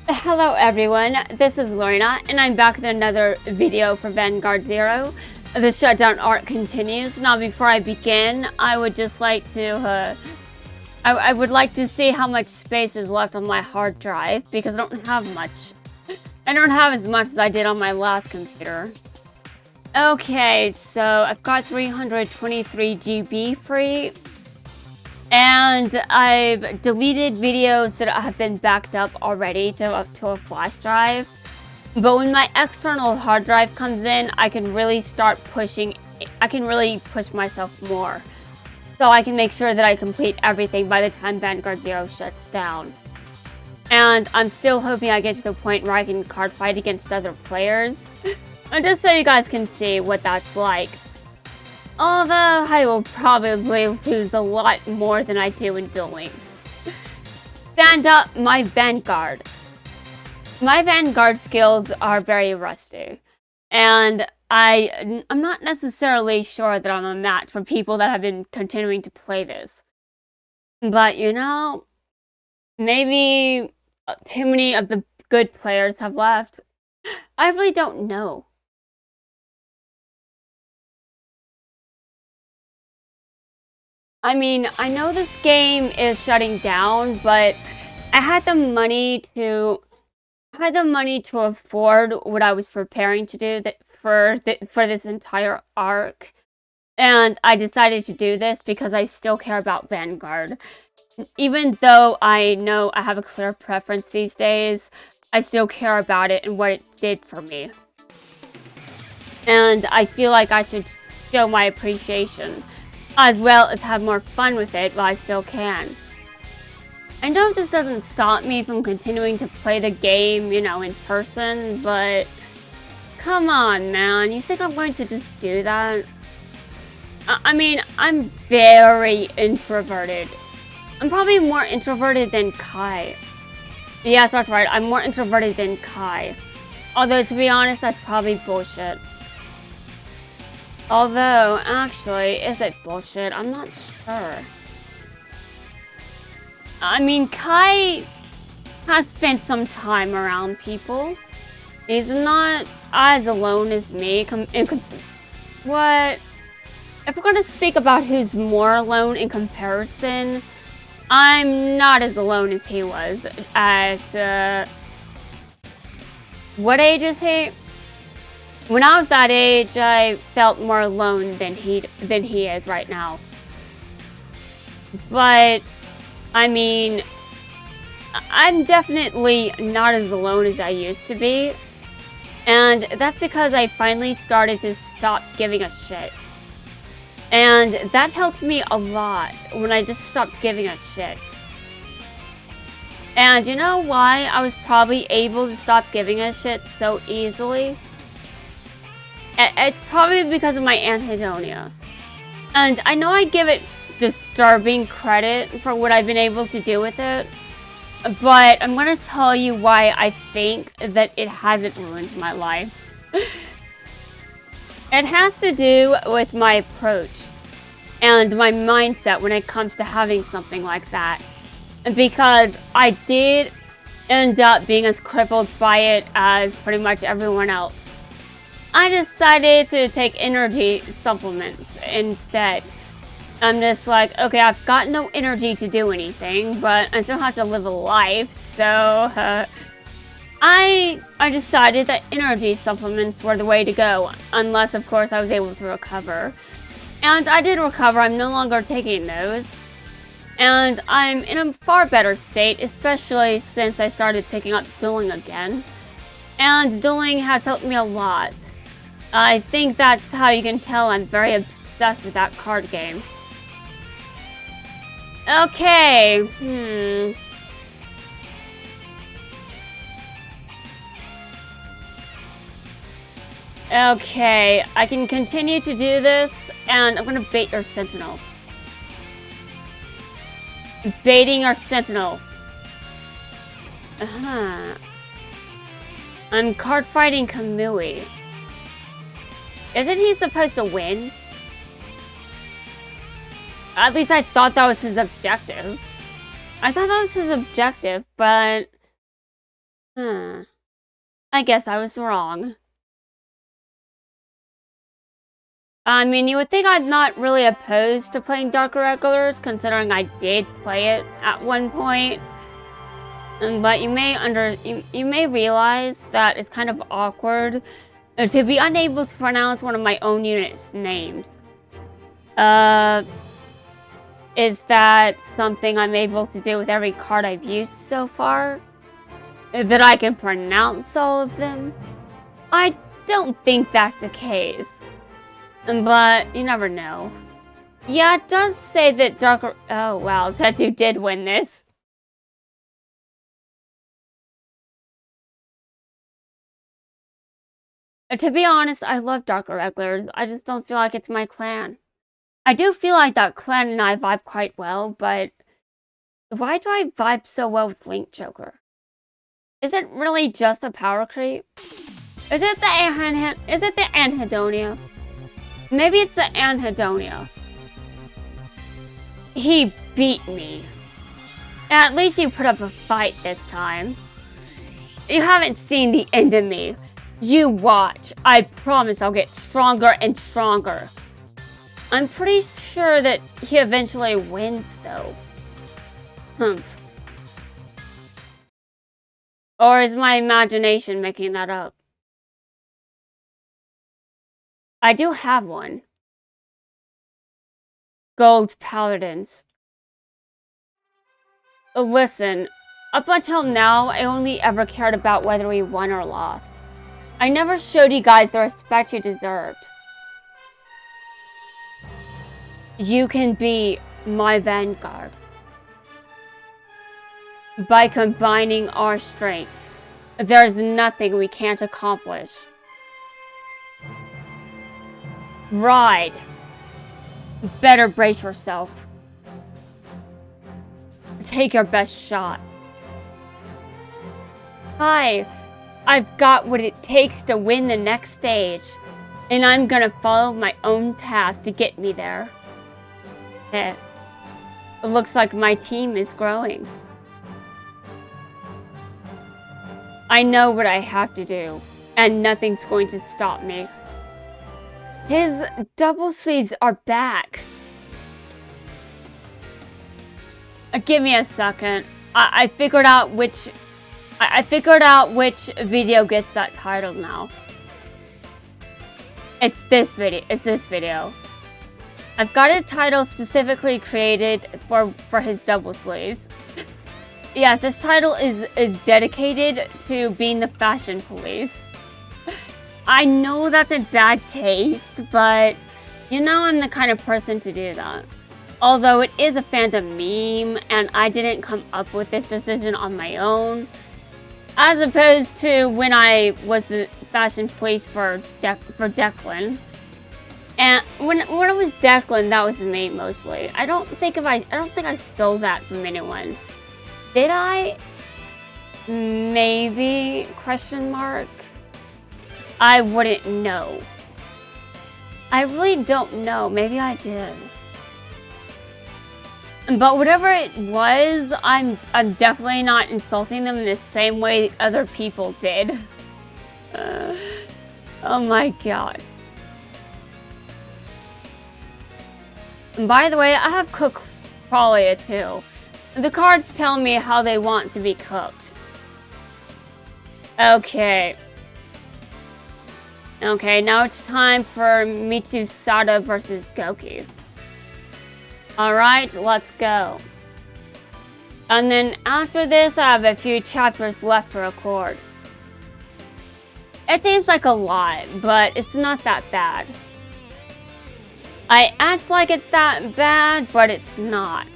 Hello everyone, this is Lorna, and I'm back with another video for Vanguard Zero. The shutdown arc continues. Now before I begin, I would just like to, I would like to see how much space is left on my hard drive, because I don't have much. I don't have as much as I did on my last computer. Okay, so I've got 323 GB free. And I've deleted videos that have been backed up already to a flash drive. But when my external hard drive comes in, I can really start pushing. I can really push myself more. So I can make sure that I complete everything by the time Vanguard Zero shuts down. And I'm still hoping I get to the point where I can card fight against other players. And just so you guys can see what that's like. Although I will probably lose a lot more than I do in Duel Links. Stand up, my Vanguard. My Vanguard skills are very rusty. And I'm not necessarily sure that I'm a match for people that have been continuing to play this. But you know, maybe too many of the good players have left. I really don't know. I mean, I know this game is shutting down, but I had the money to afford what I was preparing to do for this entire arc. And I decided to do this because I still care about Vanguard. Even though I know I have a clear preference these days, I still care about it and what it did for me. And I feel like I should show my appreciation, as well as have more fun with it while I still can. I know this doesn't stop me from continuing to play the game, you know, in person, but come on, man, you think I'm going to just do that? I mean, I'm very introverted. I'm probably more introverted than Kai. Yes, that's right, I'm more introverted than Kai. Although, to be honest, that's probably bullshit. Although, actually, is it bullshit? I'm not sure. I mean, Kai has spent some time around people. He's not as alone as me. What? If we're going to speak about who's more alone in comparison, I'm not as alone as he was at, what age is he? When I was that age, I felt more alone than he is right now. But, I mean, I'm definitely not as alone as I used to be. And that's because I finally started to stop giving a shit. And that helped me a lot when I just stopped giving a shit. And you know why I was probably able to stop giving a shit so easily? It's probably because of my anhedonia. And I know I give it disturbing credit for what I've been able to do with it, but I'm going to tell you why I think that it hasn't ruined my life. It has to do with my approach and my mindset when it comes to having something like that. Because I did end up being as crippled by it as pretty much everyone else. I decided to take energy supplements instead. I'm just like, okay, I've got no energy to do anything, but I still have to live a life, so I decided that energy supplements were the way to go, unless of course I was able to recover. And I did recover. I'm no longer taking those. And I'm in a far better state, especially since I started picking up dueling again. And dueling has helped me a lot. I think that's how you can tell I'm very obsessed with that card game. Okay, Okay, I can continue to do this, and I'm gonna bait your sentinel. Baiting our sentinel. I'm card fighting Kamui. Isn't he supposed to win? At least I thought that was his objective. I thought that was his objective, but I guess I was wrong. I mean, you would think I'm not really opposed to playing Dark Irregulars, considering I did play it at one point. But you may realize that it's kind of awkward to be unable to pronounce one of my own unit's names. Is that something I'm able to do with every card I've used so far? That I can pronounce all of them? I don't think that's the case. But you never know. Yeah, it does say that Darker... Oh, wow, Tetu did win this. To be honest, I love Dark Irregulars. I just don't feel like it's my clan. I do feel like that clan and I vibe quite well, but... Why do I vibe so well with Link Joker? Is it really just a power creep? Is it the anhedonia? Maybe it's the anhedonia. He beat me. At least you put up a fight this time. You haven't seen the end of me. You watch. I promise I'll get stronger and stronger. I'm pretty sure that he eventually wins, though. Humph. Or is my imagination making that up? I do have one. Gold Paladins. Listen, up until now, I only ever cared about whether we won or lost. I never showed you guys the respect you deserved. You can be my vanguard. By combining our strength, there's nothing we can't accomplish. Ride. Better brace yourself. Take your best shot. Hi, I've got what it takes to win the next stage, and I'm gonna follow my own path to get me there. It looks like my team is growing. I know what I have to do, and nothing's going to stop me. His double sleeves are back. Give me a second. I figured out which video gets that title now. It's this video. I've got a title specifically created for his double sleeves. Yes, this title is dedicated to being the fashion police. I know that's a bad taste, but you know I'm the kind of person to do that. Although it is a fandom meme, and I didn't come up with this decision on my own. As opposed to when I was the fashion police for Declan. And when it was Declan, that was me mostly. I don't think I stole that from anyone. Did I? Maybe? Question mark. I wouldn't know. I really don't know. Maybe I did. But whatever it was, I'm definitely not insulting them in the same way other people did. Oh my god. And by the way, I have Cook Qualia too. The cards tell me how they want to be cooked. Okay. Okay, now it's time for Mitsusada versus Goki. Alright, let's go. And then after this, I have a few chapters left to record. It seems like a lot, but it's not that bad. I act like it's that bad, but it's not.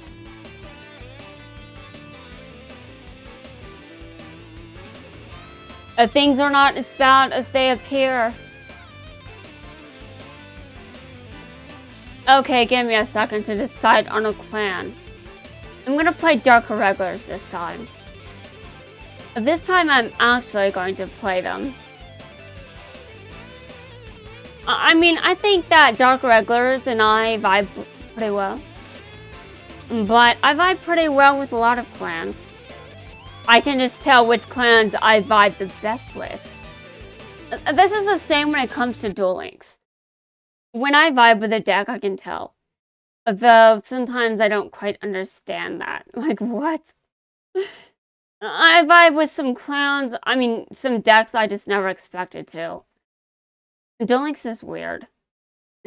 Things are not as bad as they appear. Okay, give me a second to decide on a clan. I'm gonna play Dark Irregulars this time. This time I'm actually going to play them. I mean, I think that Dark Irregulars and I vibe pretty well. But I vibe pretty well with a lot of clans. I can just tell which clans I vibe the best with. This is the same when it comes to Duel Links. When I vibe with a deck, I can tell. Though sometimes I don't quite understand that. Like, what? I vibe with some clans, some decks I just never expected to. Duel Links is weird.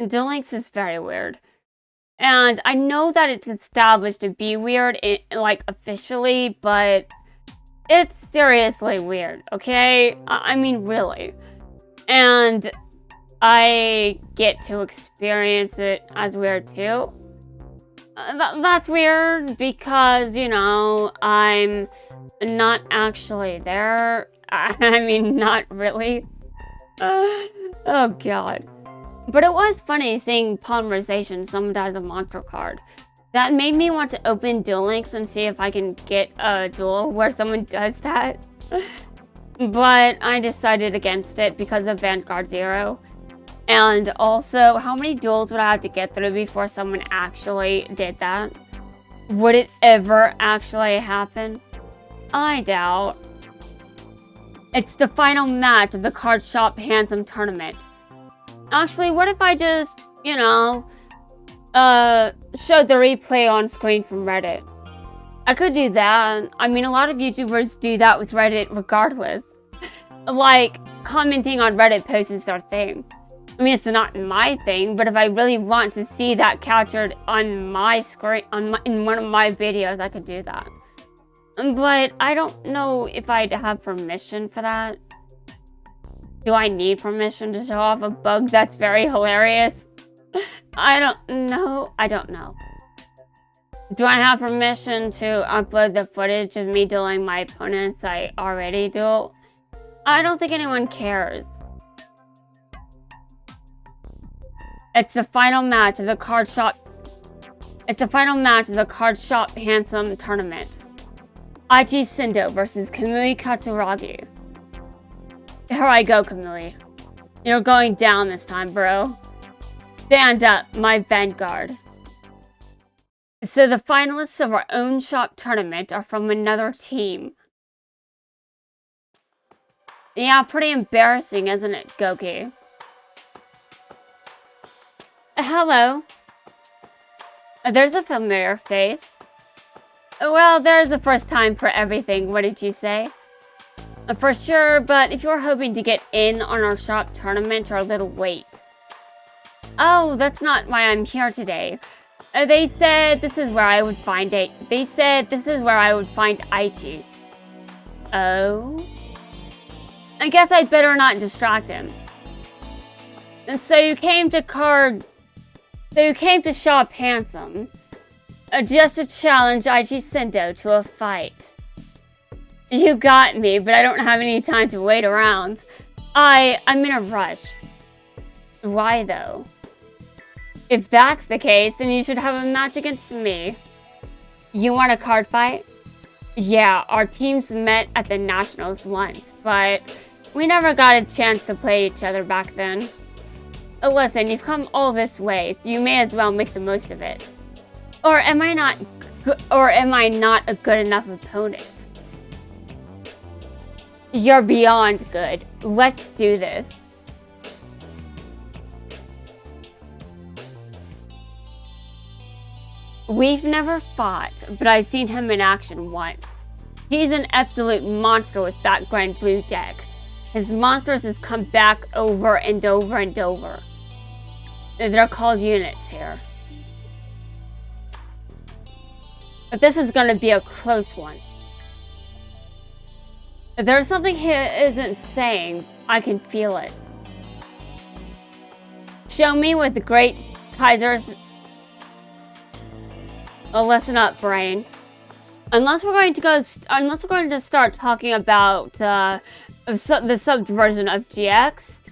Duel Links is very weird. And I know that it's established to be weird, like, officially, but it's seriously weird, okay? I mean, really. And I get to experience it as weird, too. That's weird because, you know, I'm not actually there. I mean, not really. Oh, God. But it was funny seeing polymerization summoned as a monster card. That made me want to open Duel Links and see if I can get a duel where someone does that. But I decided against it because of Vanguard Zero. And also, how many duels would I have to get through before someone actually did that? Would it ever actually happen? I doubt. It's the final match of the Card Shop Handsome Tournament. Actually, what if I just, you know, showed the replay on screen from Reddit? I could do that. I mean, a lot of YouTubers do that with Reddit regardless. Like, commenting on Reddit posts is their thing. I mean, it's not my thing, but if I really want to see that captured on my screen, in one of my videos, I could do that. But I don't know if I'd have permission for that. Do I need permission to show off a bug that's very hilarious? I don't know. I don't know. Do I have permission to upload the footage of me dueling my opponents I already duel? I don't think anyone cares. It's the final match of the Card Shop. It's the final match of the Card Shop Handsome Tournament. Aichi Sendo versus Kamui Katsuragi. Here I go, Kamui. You're going down this time, bro. Stand up, my Vanguard. So the finalists of our own shop tournament are from another team. Yeah, pretty embarrassing, isn't it, Goki? Hello. There's a familiar face. Well, there's the first time for everything, what did you say? For sure, but if you're hoping to get in on our shop tournament, you're a little late. Oh, that's not why I'm here today. They said this is where I would find it. They said this is where I would find Aichi. Oh? I guess I'd better not distract him. And so you came to Shop Handsome. Just to challenge Aichi Sendo to a fight. You got me, but I don't have any time to wait around. I'm in a rush. Why though? If that's the case, then you should have a match against me. You want a card fight? Yeah, our teams met at the Nationals once, but we never got a chance to play each other back then. Listen, you've come all this way, so you may as well make the most of it. Or am I not a good enough opponent? You're beyond good. Let's do this. We've never fought, but I've seen him in action once. He's an absolute monster with that grand blue deck. His monsters have come back over and over and over. They're called units here. But this is gonna be a close one. There's something he isn't saying. I can feel it. Show me with the great Kaiser's... Oh, listen up, brain. Unless we're going to start talking about the subversion of GX,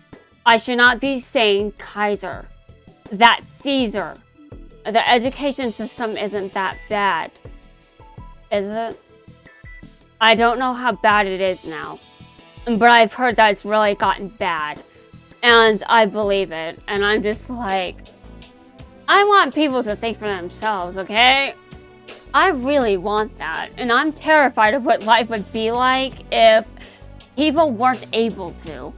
I should not be saying Kaiser. That's Caesar. The education system isn't that bad, is it? I don't know how bad it is now, but I've heard that it's really gotten bad, and I believe it, and I'm just like, I want people to think for themselves, okay? I really want that, and I'm terrified of what life would be like if people weren't able to.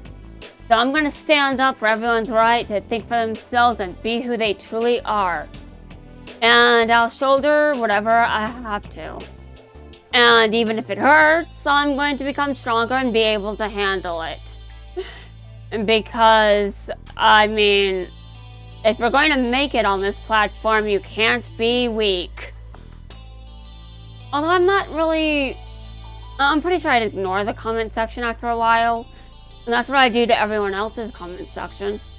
So I'm gonna stand up for everyone's right to think for themselves and be who they truly are. And I'll shoulder whatever I have to. And even if it hurts, I'm going to become stronger and be able to handle it. Because, I mean, if we're going to make it on this platform, you can't be weak. Although I'm pretty sure I'd ignore the comment section after a while. And that's what I do to everyone else's comment sections.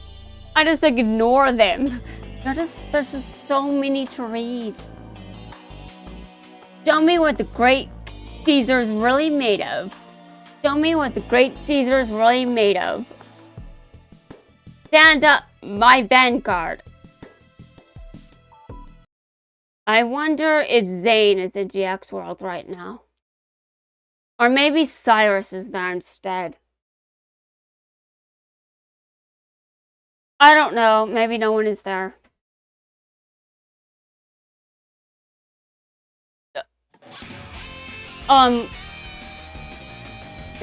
I just ignore them. There's just so many to read. Show me what the great Caesar's really made of. Show me what the great Caesar's really made of. Stand up, my vanguard. I wonder if Zane is in GX World right now. Or maybe Cyrus is there instead. I don't know. Maybe no one is there.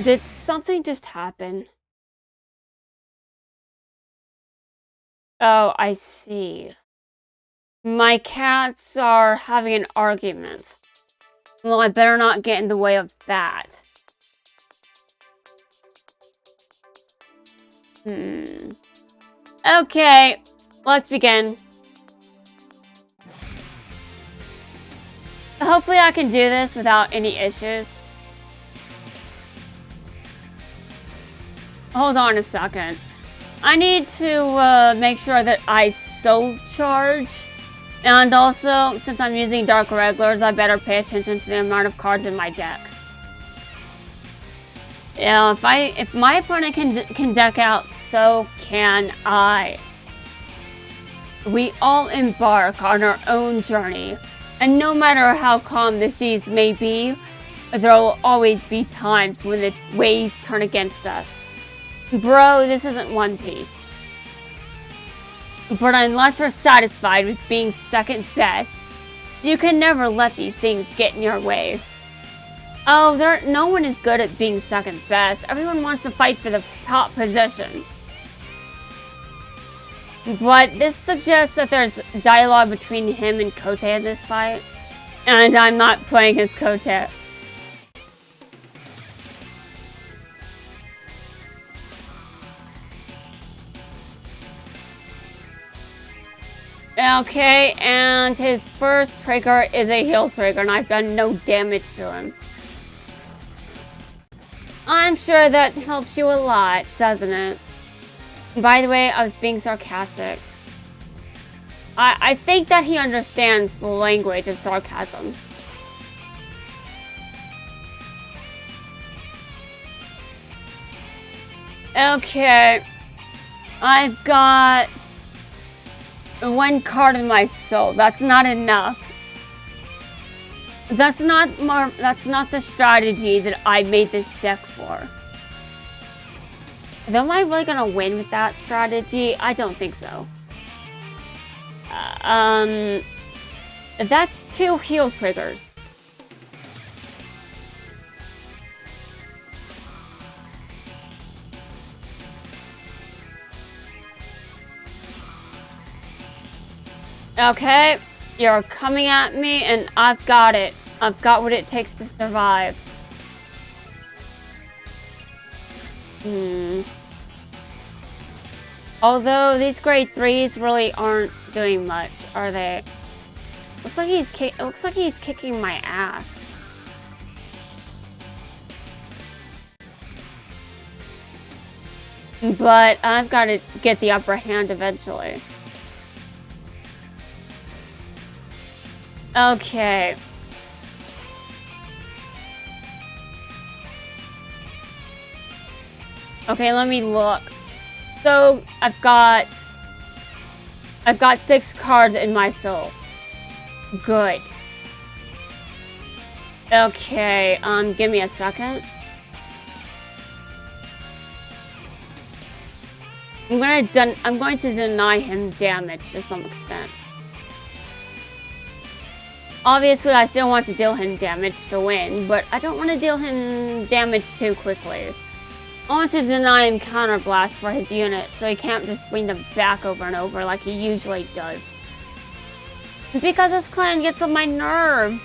Did something just happen? Oh, I see. My cats are having an argument. Well, I better not get in the way of that. Okay, let's begin. Hopefully I can do this without any issues. Hold on a second. I need to make sure that I soul charge. And also, since I'm using dark regulars, I better pay attention to the amount of cards in my deck. Yeah, if my opponent can deck out, so can I. We all embark on our own journey, and no matter how calm the seas may be, there will always be times when the waves turn against us. Bro, this isn't One Piece. But unless you're satisfied with being second best, you can never let these things get in your way. Oh, no one is good at being second best. Everyone wants to fight for the top position. But this suggests that there's dialogue between him and Kote in this fight. And I'm not playing as Kote. Okay, and his first trigger is a heal trigger, and I've done no damage to him. I'm sure that helps you a lot, doesn't it? By the way, I was being sarcastic. I think that he understands the language of sarcasm. Okay. I've got one card in my soul. That's not enough. That's not the strategy that I made this deck for. Am I really gonna win with that strategy? I don't think so. That's 2 heal triggers. Okay, you're coming at me and I've got it. I've got what it takes to survive. Although these grade 3s really aren't doing much, are they? Looks like he's kicking my ass. But I've got to get the upper hand eventually. Okay. Okay, let me look. So, I've got 6 cards in my soul. Good. Okay, give me a second. I'm going to deny him damage to some extent. Obviously, I still want to deal him damage to win, but I don't want to deal him damage too quickly. I want to deny him counterblast for his unit, so he can't just bring them back over and over like he usually does. Because this clan gets on my nerves.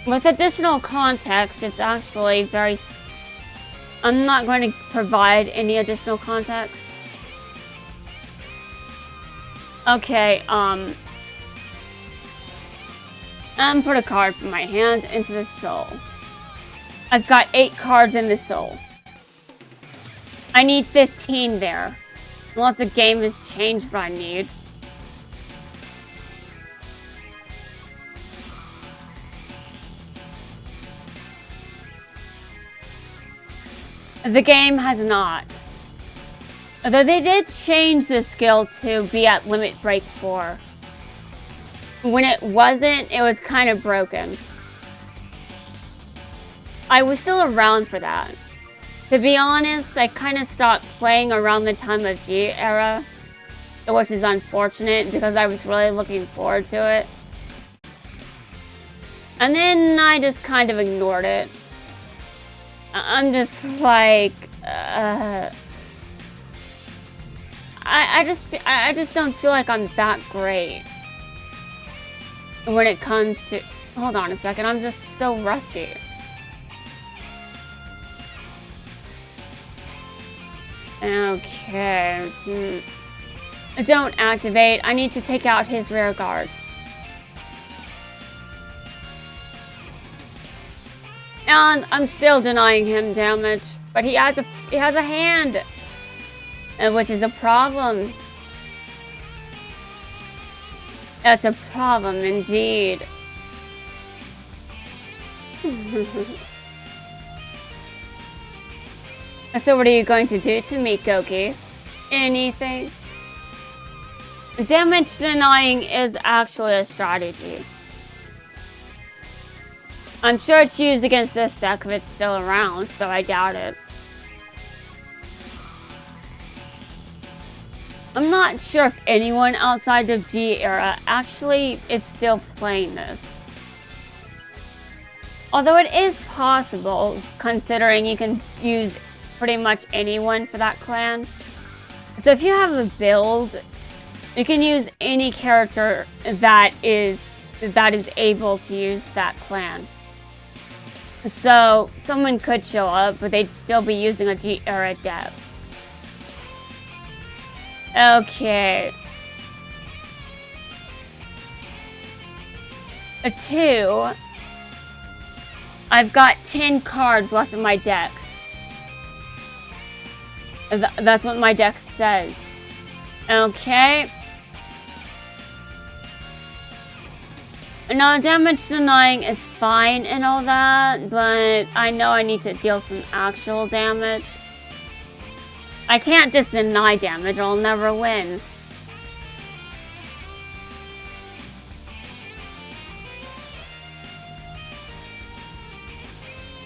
With additional context, it's actually very... I'm not going to provide any additional context. Okay, and put a card from my hand into the soul. I've got 8 cards in the soul. I need 15 there. Unless the game has changed what I need. The game has not. Although they did change the skill to be at limit break 4. When it wasn't, it was kind of broken. I was still around for that. To be honest, I kind of stopped playing around the time of G era, which is unfortunate because I was really looking forward to it. And then I just kind of ignored it. I'm just like, I just don't feel like I'm that great when it comes to... Hold on a second, I'm just so rusty. Okay. Don't activate. I need to take out his rear guard. And I'm still denying him damage, but he has a hand, which is a problem. That's a problem indeed. So what are you going to do to me, Goki? Anything? Damage denying is actually a strategy. I'm sure it's used against this deck if it's still around, so I doubt it. I'm not sure if anyone outside of G era actually is still playing this. Although it is possible, considering you can use pretty much anyone for that clan. So if you have a build, you can use any character that is able to use that clan. So someone could show up, but they'd still be using a G era deck. Okay. A 2. I've got 10 cards left in my deck. That's what my deck says. Okay. Now, damage denying is fine and all that, but I know I need to deal some actual damage. I can't just deny damage, I'll never win.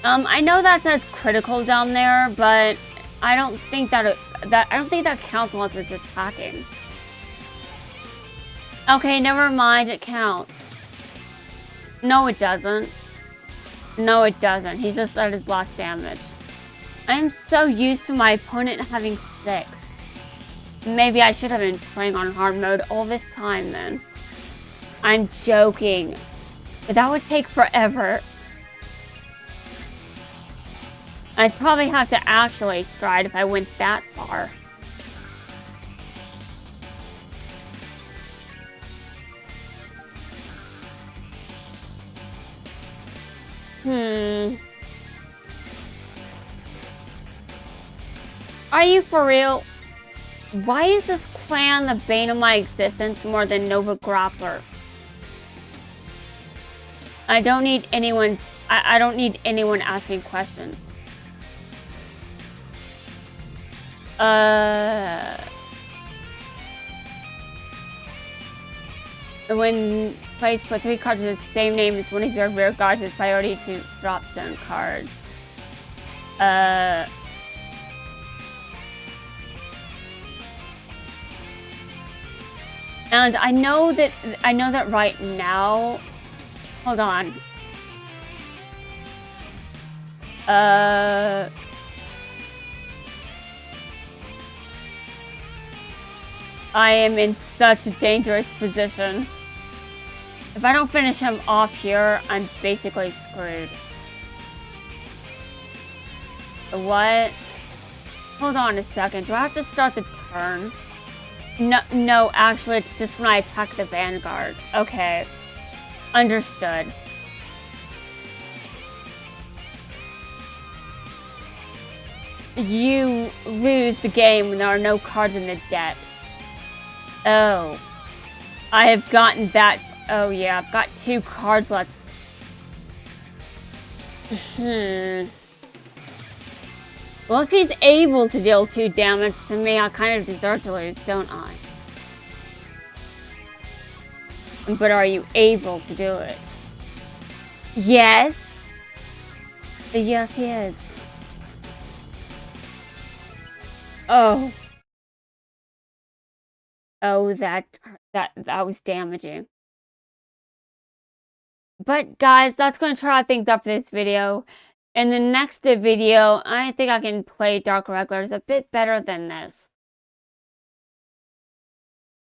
I know that says critical down there, but I don't think that counts unless it's attacking. Okay, never mind, it counts. No, it doesn't. No, it doesn't. He's just at his last damage. I am so used to my opponent having 6. Maybe I should have been playing on hard mode all this time then. I'm joking. But that would take forever. I'd probably have to actually stride if I went that far. Are you for real? Why is this clan the bane of my existence more than Nova Grappler? I don't need anyone asking questions. When plays put 3 cards with the same name as one of your rear guards with priority to drop zone cards. And I know that right now. Hold on. I am in such a dangerous position. If I don't finish him off here, I'm basically screwed. What? Hold on a second. Do I have to start the turn? No, actually, it's just when I attack the Vanguard. Okay. Understood. You lose the game when there are no cards in the deck. Oh. I have gotten that. Oh yeah, I've got 2 cards left. Well, if he's able to deal 2 damage to me, I kind of deserve to lose, don't I? But are you able to do it? Yes. Yes, he is. Oh. Oh, that was damaging. But guys, that's going to try things up for this video. In the next video, I think I can play Dark Regulars a bit better than this.